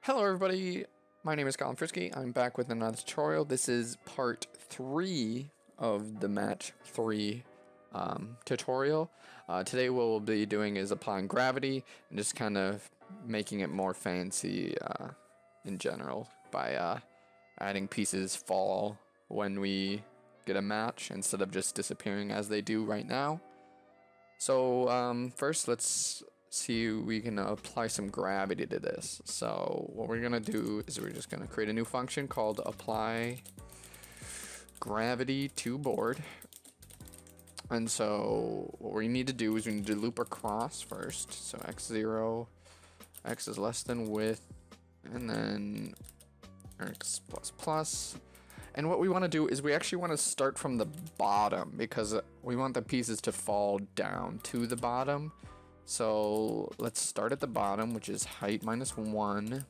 Hello everybody, my name is Colin Frisky. I'm back with another tutorial. This is part 3 of the Match 3 tutorial. Today what we'll be doing is applying gravity and just kind of making it more fancy in general by adding pieces fall when we get a match instead of just disappearing as they do right now. So first let's see we can apply some gravity to this. So what we're gonna do is we're just gonna create a new function called apply gravity to board. And so what we need to do is we need to loop across first. So x0, x is less than width, and then x plus plus. And what we want to do is we actually want to start from the bottom because we want the pieces to fall down to the bottom. So let's start at the bottom, which is height minus 1.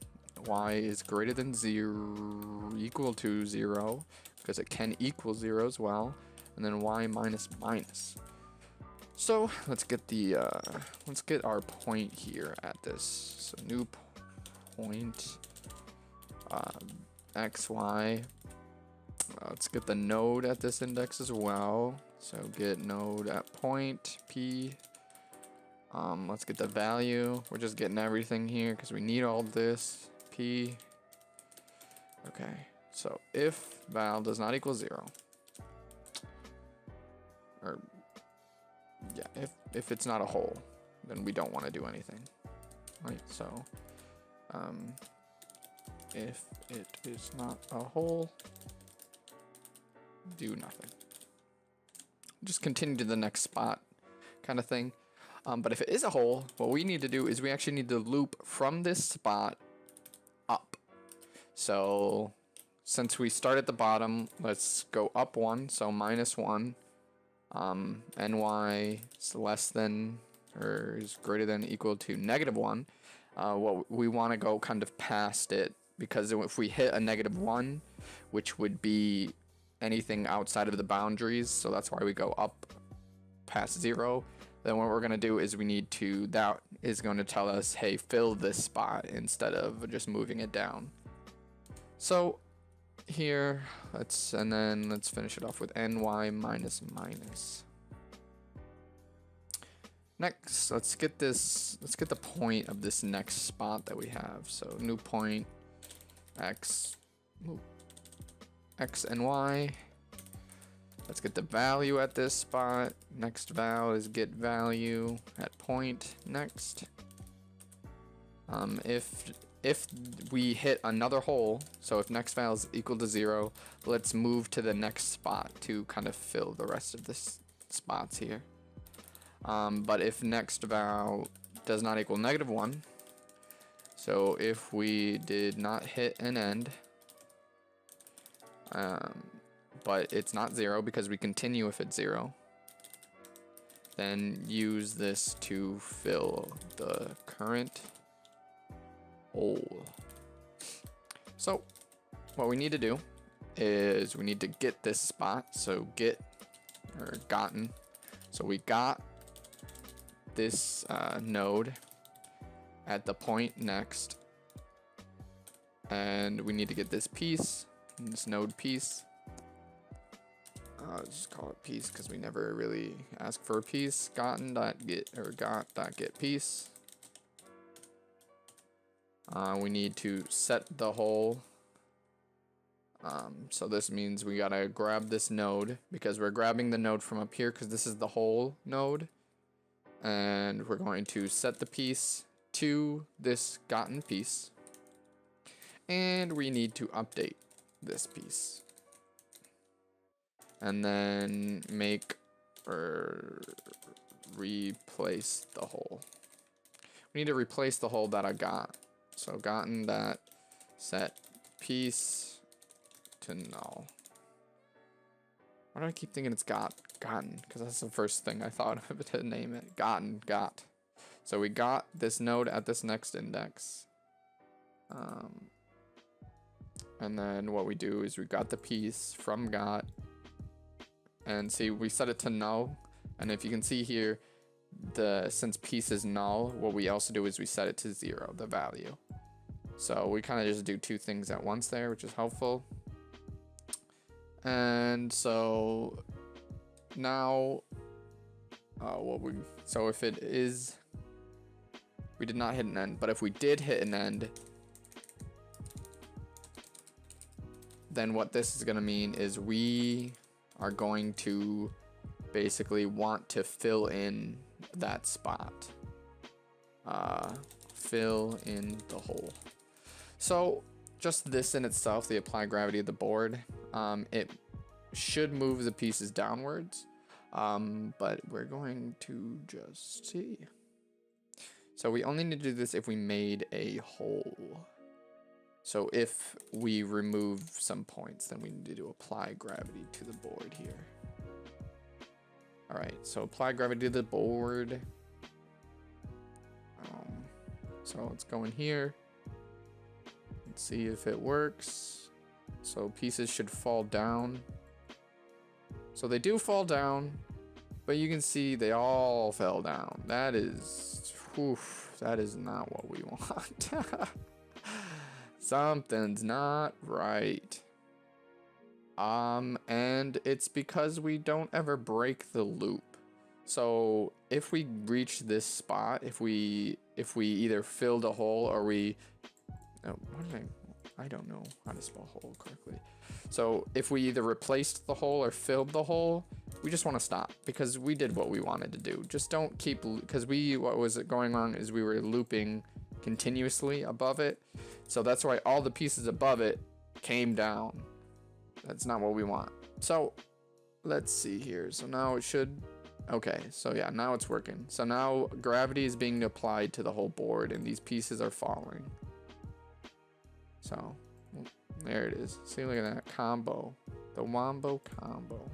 Y is greater than 0, equal to 0, because it can equal 0 as well. And then y minus minus. So let's get the let's get our point here at this. So new point xy. Let's get the node at this index as well. So get node at point p. Let's get the value. We're just getting everything here because we need all this. P. Okay. So if val does not equal 0, or yeah, if it's not a whole, then we don't want to do anything. Right. So if it is not a whole, do nothing. Just continue to the next spot, kind of thing. But if it is a hole, what we need to do is we actually need to loop from this spot up. So since we start at the bottom, let's go up 1, so minus 1. Ny is less than or is greater than or equal to negative 1. What we want to go kind of past it, because if we hit a negative 1, which would be anything outside of the boundaries, so that's why we go up past 0. Then what we're going to do is we need to, that is going to tell us, hey, fill this spot instead of just moving it down. So here, and then let's finish it off with ny minus minus. Next, let's get the point of this next spot that we have. So new point x and y. Let's get the value at this spot. Next val is get value at point next. If we hit another hole, so if next val is equal to 0, let's move to the next spot to kind of fill the rest of the spots here. But if next val does not equal negative 1, so if we did not hit an end, but it's not 0 because we continue if it's 0, then use this to fill the current hole. So what we need to do is we need to get this spot, so get or gotten. So we got this node at the point next, and we need to get this piece, this node piece. I'll just call it piece because we never really ask for a piece. Gotten.get or got.get piece. We need to set the hole. So this means we gotta grab this node because we're grabbing the node from up here because this is the whole node. And we're going to set the piece to this gotten piece. And we need to update this piece. And then make or replace the hole. We need to replace the hole that I got. So gotten that set piece to null. Why do I keep thinking it's gotten? Because that's the first thing I thought of to name it. Got. So we got this node at this next index. And then what we do is we got the piece from got. And see, we set it to null, and if you can see here, since piece is null, what we also do is we set it to 0, the value. So we kind of just do two things at once there, which is helpful. And so now, so if it is, we did not hit an end, but if we did hit an end, then what this is going to mean is we are going to basically want to fill in that spot. Fill in the hole. So just this in itself, the apply gravity of the board, it should move the pieces downwards, but we're going to just see. So we only need to do this if we made a hole. So if we remove some points, then we need to apply gravity to the board here. All right, so apply gravity to the board. So let's go in here. Let's see if it works. So pieces should fall down. So they do fall down, but you can see they all fell down. That is, that is not what we want. Something's not right. And it's because we don't ever break the loop. So if we reach this spot, if we either filled a hole or we, I don't know how to spell hole correctly. So if we either replaced the hole or filled the hole, we just want to stop because we did what we wanted to do. Just don't keep, because what was going on is we were looping continuously above it. So that's why all the pieces above it came down. That's not what we want. So let's see here. So now it should, okay. So yeah, now it's working. So now gravity is being applied to the whole board and these pieces are falling. So there it is. See, look at that combo, the wombo combo.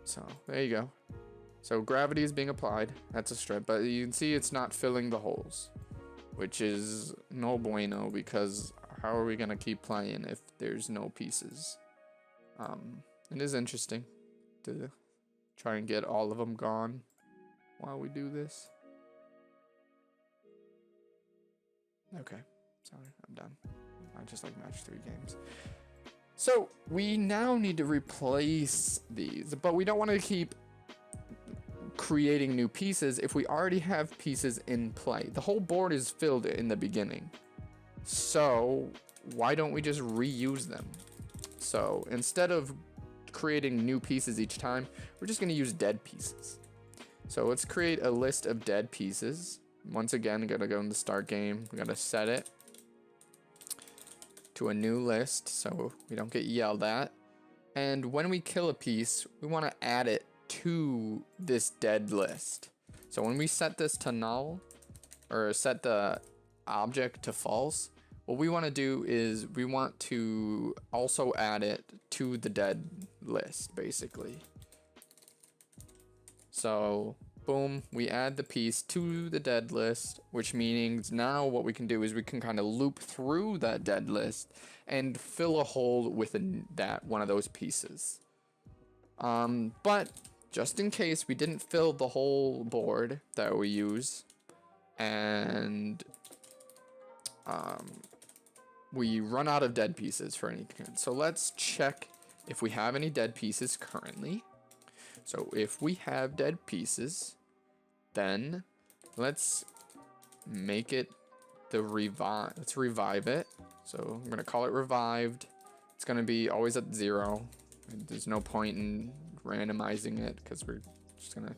So there you go. So gravity is being applied. That's a strip, but you can see it's not filling the holes, which is no bueno because how are we gonna keep playing if there's no pieces? It is interesting to try and get all of them gone while we do this. Okay, sorry, I'm done. I just like Match-3 games. So we now need to replace these, but we don't want to keep creating new pieces if we already have pieces in play. The whole board is filled in the beginning. So why don't we just reuse them? So instead of creating new pieces each time, we're just going to use dead pieces. So let's create a list of dead pieces. Once again, I'm going to go in the start game. We're going to set it to a new list so we don't get yelled at. And when we kill a piece, we want to add it to this dead list. So when we set this to null or set the object to false, what we want to do is we want to also add it to the dead list, basically. So boom, we add the piece to the dead list, which means now what we can do is we can kind of loop through that dead list and fill a hole within that one of those pieces. But just in case we didn't fill the whole board that we use and we run out of dead pieces for any, so let's check if we have any dead pieces currently. So if we have dead pieces, then let's make it the revive. Let's revive it. So I'm gonna call it revived. It's gonna be always at 0. There's no point in randomizing it because we're just gonna.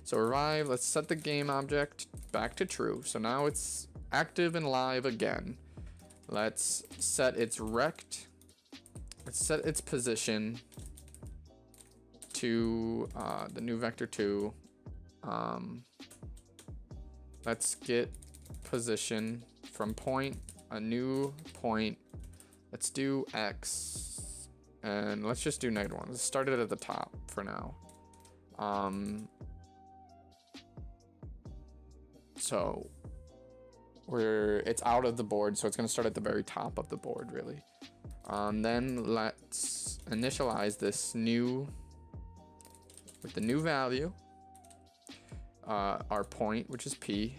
So revive. Let's set the game object back to true. So now it's active and live again. Let's set its rect. Let's set its position to the new vector 2. Let's get position from point, a new point. Let's do X and let's just do -1. Let's start it at the top for now. So it's out of the board, so it's going to start at the very top of the board, really. Then let's initialize this new with the new value, our point, which is P,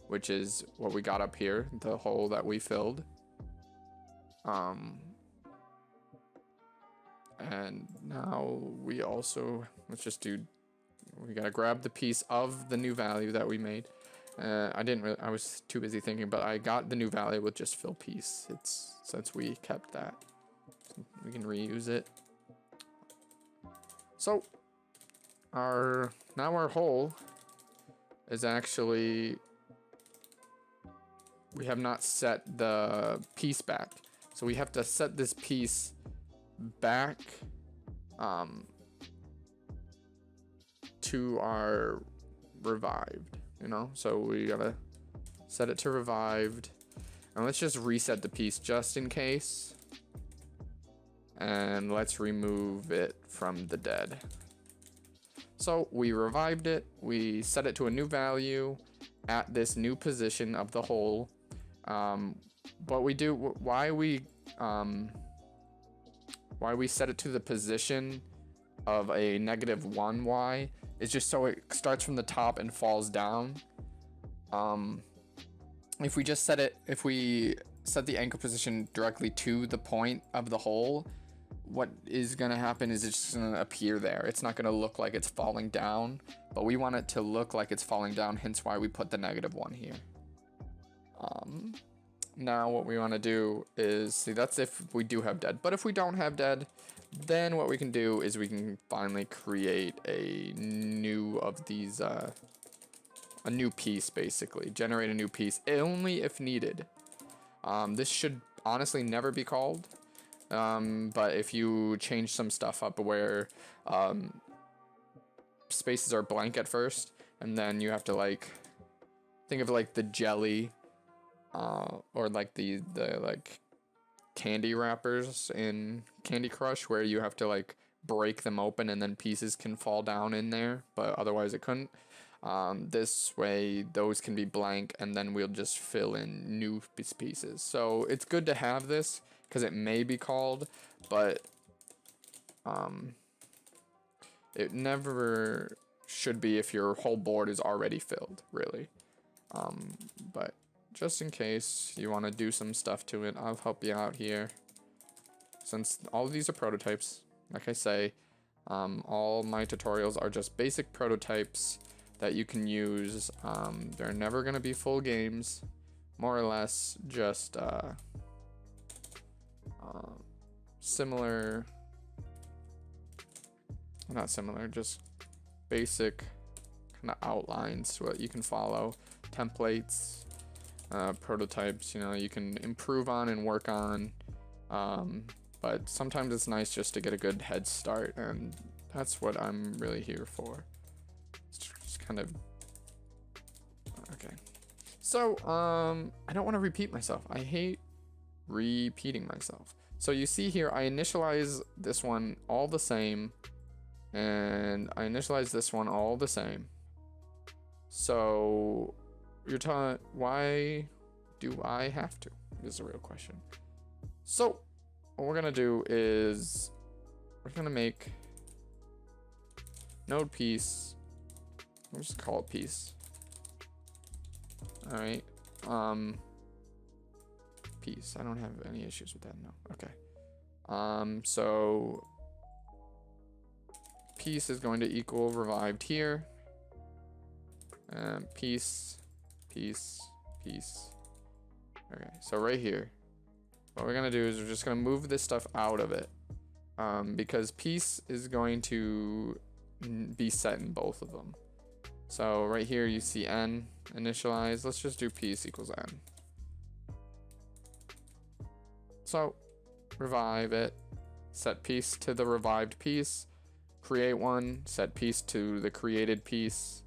which is what we got up here, the hole that we filled. And now we also, let's just do, we gotta grab the piece of the new value that we made. I was too busy thinking, but I got the new value with just fill piece. It's, since we kept that, we can reuse it. So now our hole is actually, we have not set the piece back. So we have to set this piece back to our revived, you know? So we gotta set it to revived. And let's just reset the piece just in case. And let's remove it from the dead. So we revived it, we set it to a new value at this new position of the hole. But we do, why we set it to the position of a -1y is just so it starts from the top and falls down. If we set the anchor position directly to the point of the hole, what is gonna happen is it's just gonna appear there. It's not gonna look like it's falling down, but we want it to look like it's falling down, hence why we put the -1 here. Now what we want to do is, see, that's if we do have dead, but if we don't have dead, then what we can do is we can finally create a new of these, a new piece, basically generate a new piece only if needed. This should honestly never be called, but if you change some stuff up where spaces are blank at first, and then you have to like think of like the jelly or like the like candy wrappers in Candy Crush, where you have to like break them open and then pieces can fall down in there, but otherwise it couldn't. This way those can be blank, and then we'll just fill in new pieces. So it's good to have this because it may be called, but it never should be if your whole board is already filled, really. But just in case you want to do some stuff to it, I'll help you out here. Since all of these are prototypes, like I say, all my tutorials are just basic prototypes that you can use. They're never going to be full games, more or less just similar, not similar, just basic kind of outlines what you can follow, templates, prototypes, you know, you can improve on and work on, but sometimes it's nice just to get a good head start, and that's what I'm really here for. It's just kind of okay. So I don't want to repeat myself. I hate repeating myself. So you see here, I initialize this one all the same, and I initialize this one all the same. So you're telling, why do I have to? Is a real question. So what we're gonna do is we're gonna make node piece. We'll just call it piece. All right. Piece. I don't have any issues with that. No. Okay. So piece is going to equal revived here. Piece. Okay, so right here, what we're gonna do is we're just gonna move this stuff out of it, because piece is going to be set in both of them. So right here you see n initialize. Let's just do piece equals n. So revive it, set piece to the revived piece, create one, set piece to the created piece,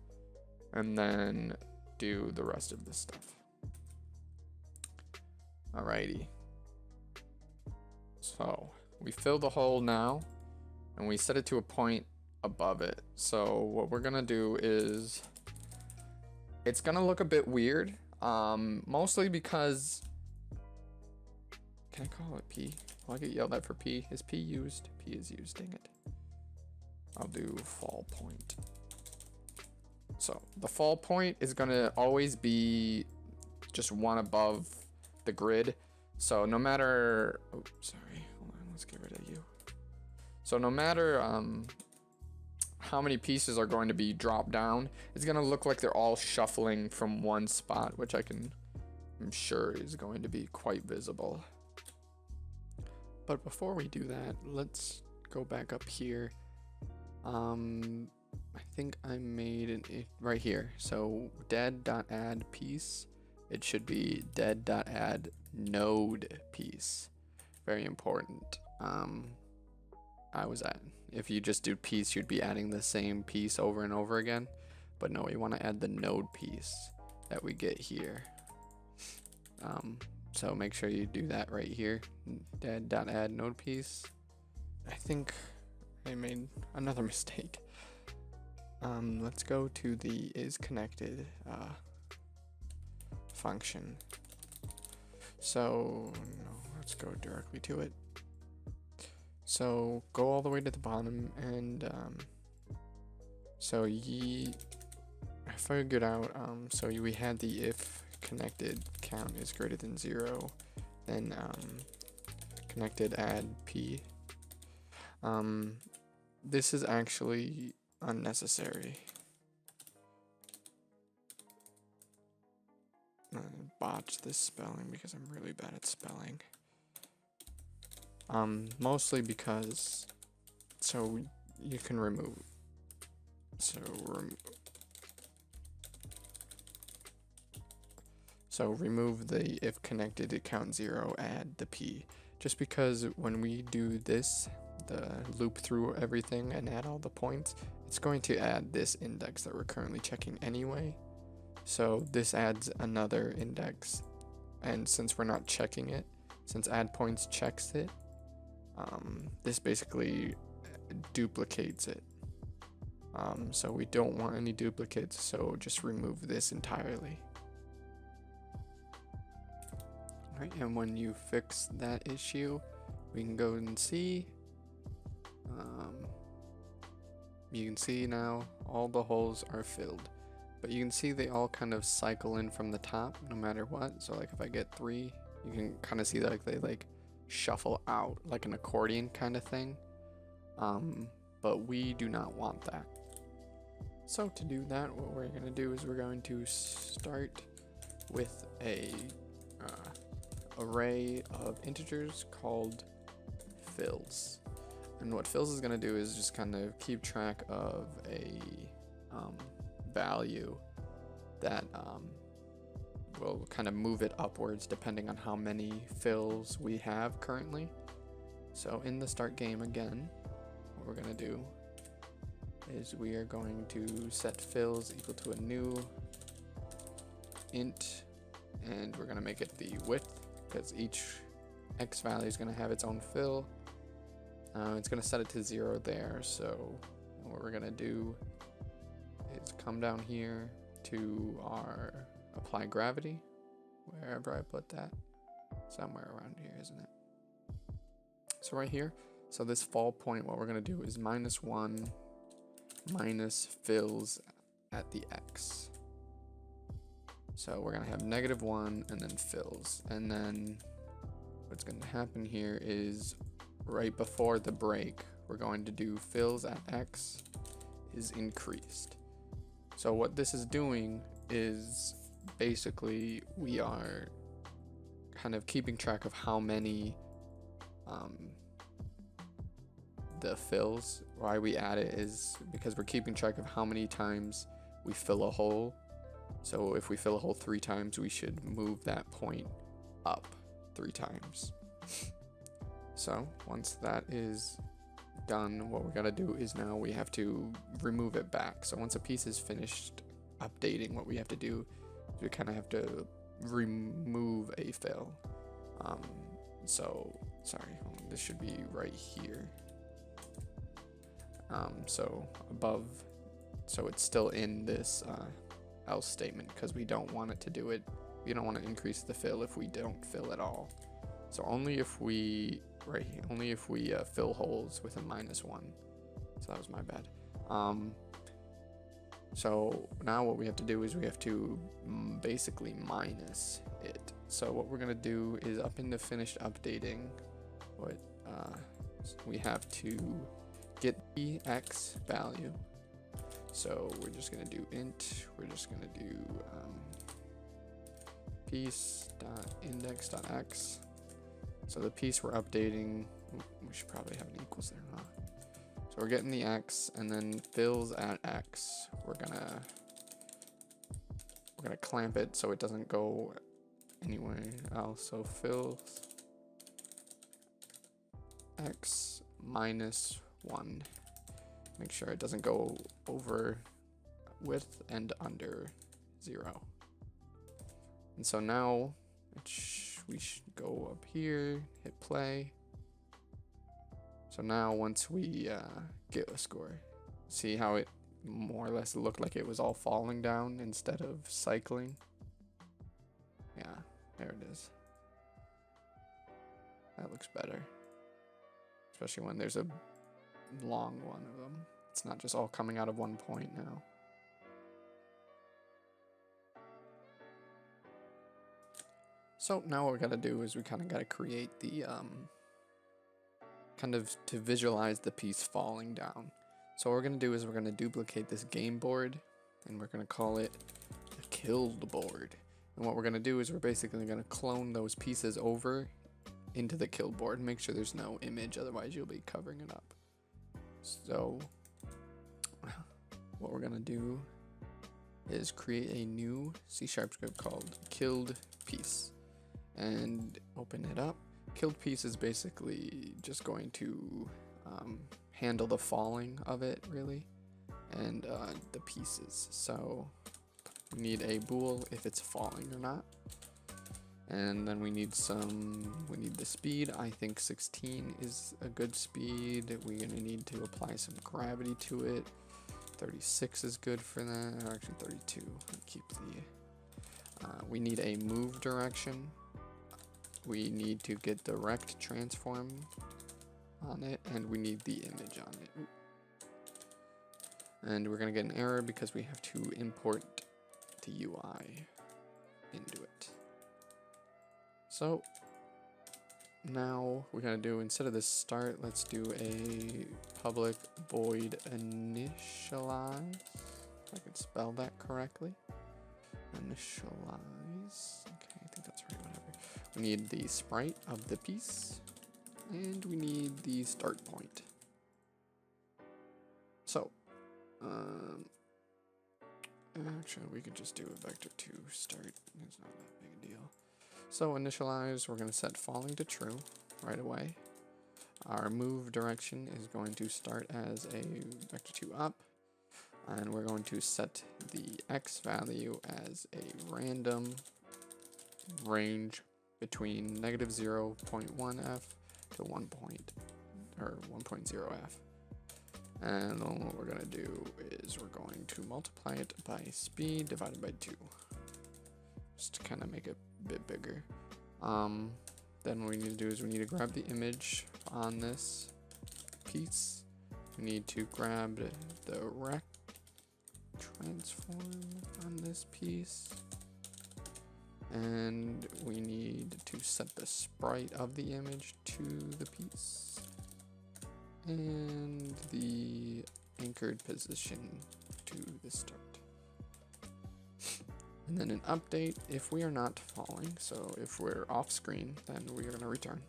and then do the rest of this stuff. Alrighty. So we fill the hole now, and we set it to a point above it. So what we're gonna do is, it's gonna look a bit weird, mostly because, can I call it P? Will I get yelled at for P? Is P used? P is used, dang it. I'll do fall point. So the fall point is gonna always be just one above the grid. So no matter, oh, sorry, hold on, let's get rid of you. So no matter how many pieces are going to be dropped down, it's gonna look like they're all shuffling from one spot, which I'm sure is going to be quite visible. But before we do that, let's go back up here. I think I made it right here. So dead.add piece, it should be dead.add node piece. Very important. If you just do piece, you'd be adding the same piece over and over again. But no, we want to add the node piece that we get here. So make sure you do that right here. Dead.add node piece. I think I made another mistake. Let's go to the isConnected function. So no, let's go directly to it. So go all the way to the bottom, and I figured out, so we had the if connected count is greater than 0, then connected add p. This is actually unnecessary. I botched this spelling because I'm really bad at spelling. Mostly because, so you can remove, remove the if connected to count 0, add the p. Just because when we do this, the loop through everything and add all the points, it's going to add this index that we're currently checking anyway. So this adds another index, and since we're not checking it, since add points checks it, this basically duplicates it. So we don't want any duplicates, so just remove this entirely. Alright, and when you fix that issue, we can go and see. You can see now all the holes are filled, but you can see they all kind of cycle in from the top no matter what. So like if I get 3, you can kind of see like they like shuffle out like an accordion kind of thing. But we do not want that. So to do that, what we're going to do is we're going to start with a array of integers called fills. And what fills is going to do is just kind of keep track of a value that will kind of move it upwards depending on how many fills we have currently. So in the start game again, what we're going to do is we are going to set fills equal to a new int, and we're going to make it the width because each x value is going to have its own fill. It's going to set it to 0 there, so what we're going to do is come down here to our apply gravity, wherever I put that, somewhere around here, isn't it? So right here, so this fall point, what we're going to do is -1 minus fills at the x. So we're going to have -1 and then fills, and then what's going to happen here is right before the break, we're going to do fills at x is increased. So what this is doing is basically we are kind of keeping track of how many the fills. Why we add it is because we're keeping track of how many times we fill a hole. So if we fill a hole 3 times, we should move that point up 3 times. So once that is done, what we're gonna do is now we have to remove it back. So once a piece is finished updating, what we have to do is we kind of have to remove a fill. So sorry, this should be right here. So above, so it's still in this else statement because we don't want it to do it. We don't want to increase the fill if we don't fill at all. So only if we fill holes with a -1. So that was my bad. So now what we have to do is we have to basically minus it. So what we're gonna do is up into finished updating, what we have to get the x value. So we're just gonna do int. We're just gonna do piece.index.x. So the piece we're updating, we should probably have an equals there, huh? So we're getting the x, and then fills at x. We're gonna clamp it so it doesn't go anywhere else. So fills x minus 1. Make sure it doesn't go over with and under 0. And so now we should go up here, hit play. So now once we get a score, see how it more or less looked like it was all falling down instead of cycling? Yeah, there it is. That looks better. Especially when there's a long one of them. It's not just all coming out of one point now. So now what we gotta do is we kind of gotta create the kind of to visualize the piece falling down. So what we're gonna do is we're gonna duplicate this game board, and we're gonna call it a killed board. And what we're gonna do is we're basically gonna clone those pieces over into the killed board and make sure there's no image, otherwise you'll be covering it up. So what we're gonna do is create a new C# script called killed piece and open it up. Killed piece is basically just going to handle the falling of it, really, and the pieces. So we need a bool if it's falling or not, and then we need the speed. I think 16 is a good speed. We're gonna need to apply some gravity to it. 36 is good for that, or actually 32. Keep the we need a move direction. We need to get the rect transform on it, and we need the image on it. Ooh. And we're gonna get an error because we have to import the UI into it. So now we're gonna do, instead of this start, let's do a public void initialize. If I can spell that correctly. Initialize. Okay, I think that's right, whatever. We need the sprite of the piece, and we need the start point. So, actually, we could just do a vector2 start. It's not that big a deal. So initialize, we're going to set falling to true right away. Our move direction is going to start as a vector2 up, and we're going to set the x value as a random range between -0.1f to 1.0f. And then what we're going to do is we're going to multiply it by speed divided by 2, just to kind of make it a bit bigger. Then what we need to do is we need to grab the image on this piece. We need to grab the rect transform on this piece, and we need to set the sprite of the image to the piece, and the anchored position to the start. And then an update if we are not falling. So if we're off screen, then we're going to return.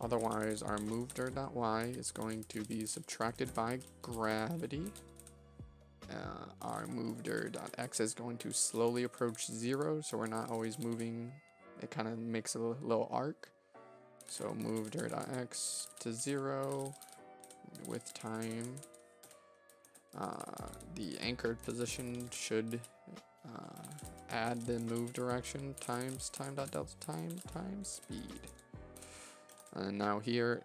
Otherwise, our movedir.y is going to be subtracted by gravity. Our movedir.x is going to slowly approach 0, so we're not always moving. It kind of makes a little arc. So movedir.x to 0 with time. The anchored position should add the move direction times time.delta time times speed. And now here,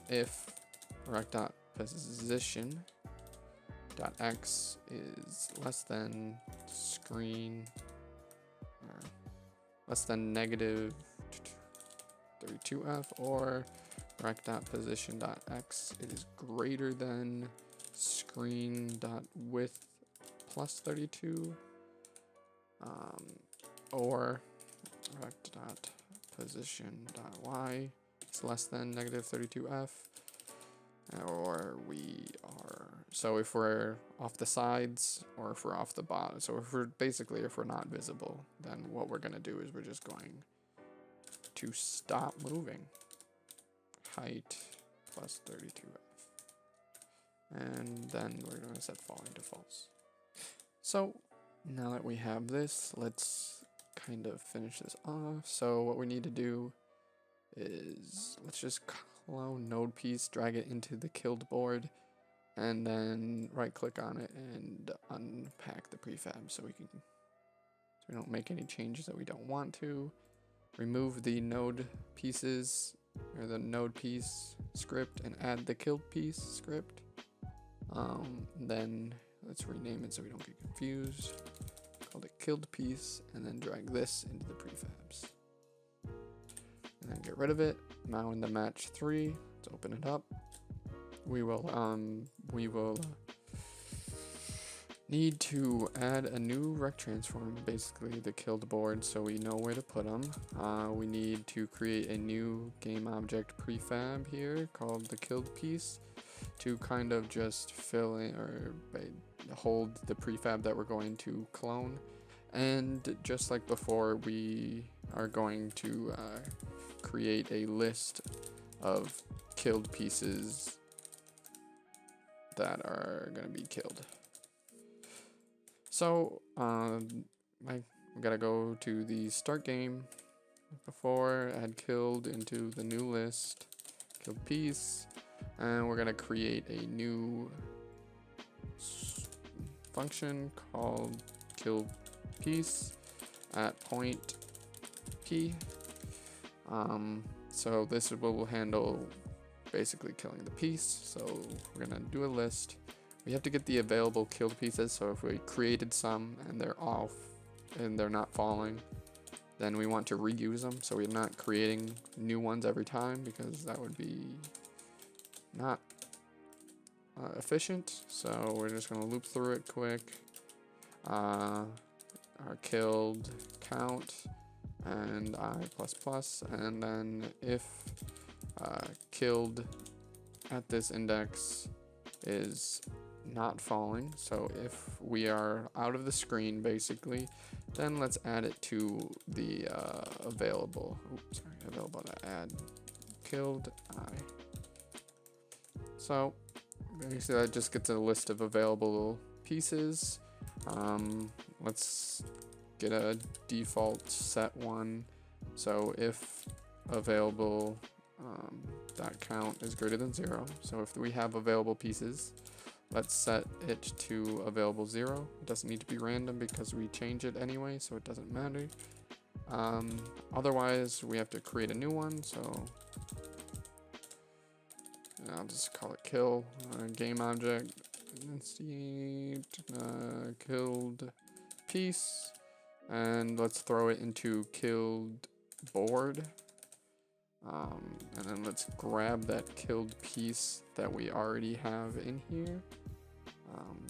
if rect.position.x is less than screen, less than negative 32f, or rect.position.x is greater than screen.width plus 32, or rect dot position dot y is less than negative 32f, or we are, so if we're off the sides or if we're off the bottom, so if we're basically, if we're not visible, then what we're going to do is we're just going to stop moving. Height plus 32f. And then we're going to set falling to false. So now that we have this, let's kind of finish this off. So what we need to do is let's just clone node piece, drag it into the killed board, and then right click on it and unpack the prefab so we don't make any changes that we don't want to. Remove the node pieces or the node piece script and add the killed piece script. Then let's rename it so we don't get confused. Call it killed piece, and then drag this into the prefabs. And then get rid of it. Now in the Match-3, let's open it up. We will need to add a new rect transform, basically the killed board, so we know where to put them. We need to create a new game object prefab here called the killed piece to kind of just fill in or hold the prefab that we're going to clone. And just like before, we are going to create a list of killed pieces that are going to be killed. So I gotta go to the start game before, add killed into the new list, killed piece, and we're gonna create a new function called kill piece at point p. So this will handle basically killing the piece. So we're gonna do a list. We have to get the available killed pieces, so if we created some and they're off and they're not falling, then we want to reuse them, so we're not creating new ones every time because that would be not efficient. So we're just going to loop through it quick. Our killed count and I++, and then if killed at this index is not falling, so if we are out of the screen basically, then let's add it to the available to add killed I. So basically that just gets a list of available pieces. Let's get a default set one, so if available dot count is greater than 0, so if we have available pieces, let's set it to available 0. It doesn't need to be random because we change it anyway, so it doesn't matter. Otherwise, we have to create a new one, so I'll just call it kill game object instantiate killed piece, and let's throw it into killed board. And then let's grab that killed piece that we already have in here.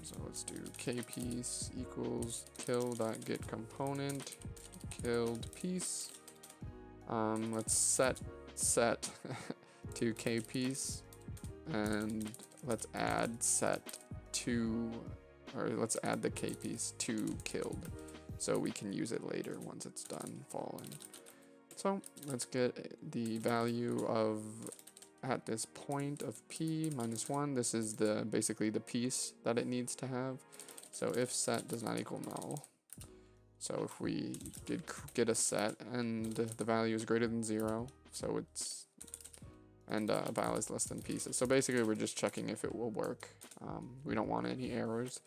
So let's do kpiece equals kill.get component killed piece. Let's set to kpiece, and let's add set to, or let's add the kpiece to killed so we can use it later once it's done falling. So let's get the value of at this point of p minus 1. This is basically the piece that it needs to have. So if set does not equal null. So if we did get a set and the value is greater than 0, so it's, and val is less than pieces. So basically we're just checking if it will work. We don't want any errors.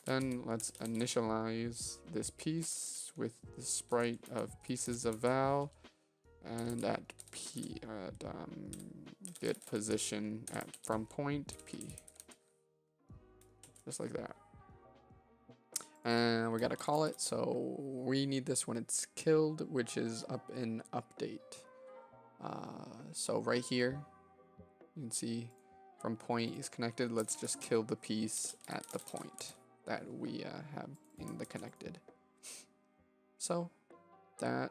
Then let's initialize this piece with the sprite of pieces of val, and at get position from point p, just like that. And we gotta call it, so we need this when it's killed, which is up in update. So right here you can see from point is connected. Let's just kill the piece at the point that we have in the connected. So that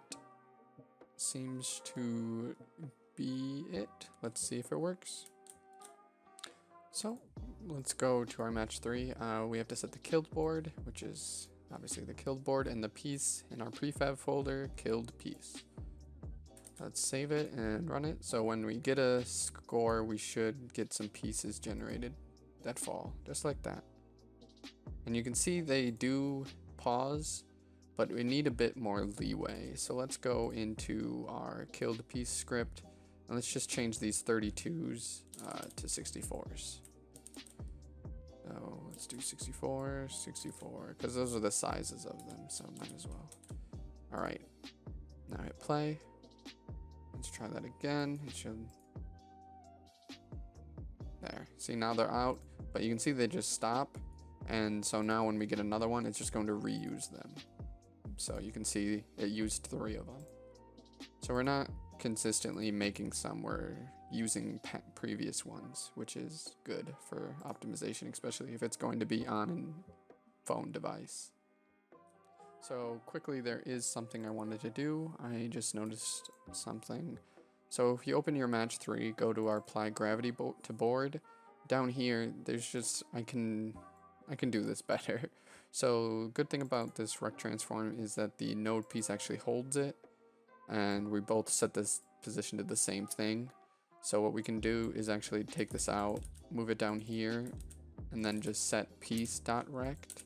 seems to be it. Let's see if it works. So let's go to our match 3. We have to set the killed board, which is obviously the killed board, and the piece in our prefab folder, killed piece. Let's save it and run it. So when we get a score, we should get some pieces generated that fall, just like that. And you can see they do pause, but we need a bit more leeway. So let's go into our killed piece script, and let's just change these 32s to 64s. So let's do 64, 64, because those are the sizes of them, so might as well. All right, now hit play. Let's try that again. It should. There. See, now they're out, but you can see they just stop. And so now when we get another one, it's just going to reuse them. So you can see it used 3 of them. So we're not consistently making some, we're using previous ones, which is good for optimization, especially if it's going to be on a phone device. So quickly, there is something I wanted to do. I just noticed something. So if you open your match 3, go to our apply gravity to board. Down here, there's just, I can do this better. So good thing about this rect transform is that the node piece actually holds it, and we both set this position to the same thing. So what we can do is actually take this out, move it down here, and then just set piece.rect.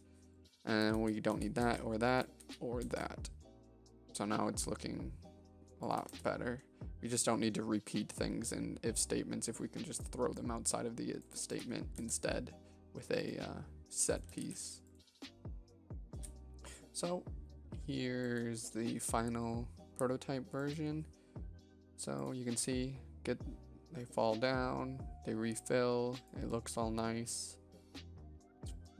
And we don't need that or that or that. So now it's looking a lot better. We just don't need to repeat things in if statements if we can just throw them outside of the if statement instead with a set piece. So here's the final prototype version. So you can see they fall down, they refill, it looks all nice.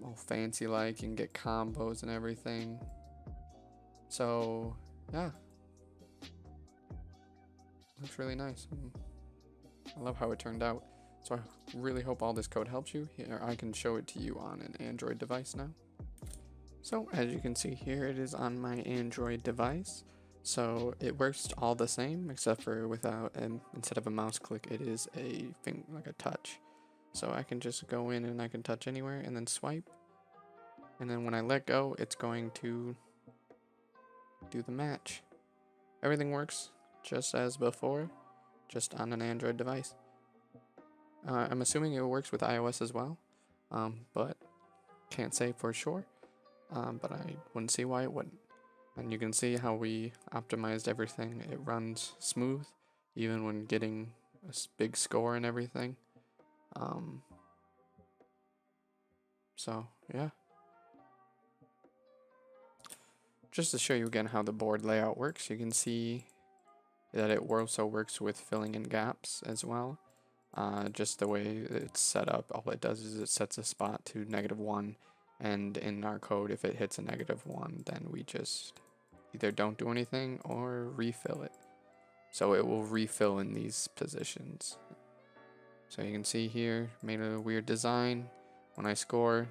All fancy like, you can get combos and everything. So yeah, looks really nice. I love how it turned out. So I really hope all this code helps you. Here I can show it to you on an Android device now. So as you can see here, it is on my Android device. So it works all the same except for without instead of a mouse click, it is a thing like a touch. So I can just go in and I can touch anywhere and then swipe. And then when I let go, it's going to do the match. Everything works just as before, just on an Android device. I'm assuming it works with iOS as well, but can't say for sure. But I wouldn't see why it wouldn't. And you can see how we optimized everything. It runs smooth, even when getting a big score and everything. So yeah. Just to show you again how the board layout works, you can see that it also works with filling in gaps as well. Just the way it's set up, all it does is it sets a spot to -1, and in our code, if it hits a -1, then we just either don't do anything or refill it. So it will refill in these positions. So you can see here, made a weird design. When I score,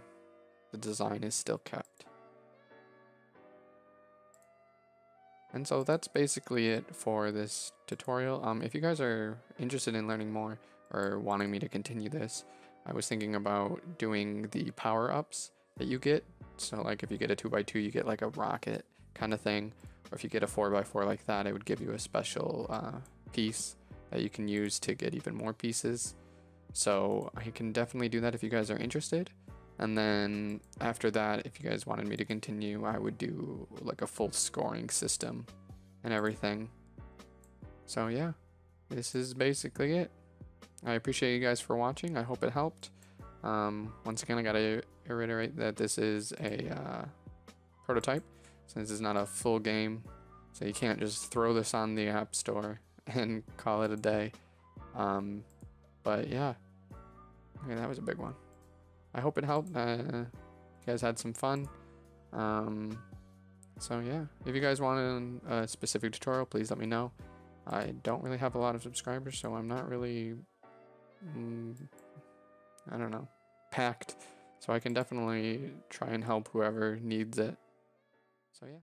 the design is still kept. And so that's basically it for this tutorial. If you guys are interested in learning more or wanting me to continue this, I was thinking about doing the power-ups that you get. So like if you get a 2x2, you get like a rocket kind of thing. Or if you get a 4x4 like that, it would give you a special piece that you can use to get even more pieces. So I can definitely do that if you guys are interested. And then after that, if you guys wanted me to continue, I would do like a full scoring system and everything. So yeah, this is basically it. I appreciate you guys for watching. I hope it helped. Once again, I gotta reiterate that this is a prototype, since this is not a full game. So you can't just throw this on the App Store and call it a day. But yeah, okay, that was a big one. I hope it helped. You guys had some fun. So yeah, if you guys wanted a specific tutorial, please let me know. I don't really have a lot of subscribers, so I'm not really, I don't know, packed So I can definitely try and help whoever needs it. So yeah.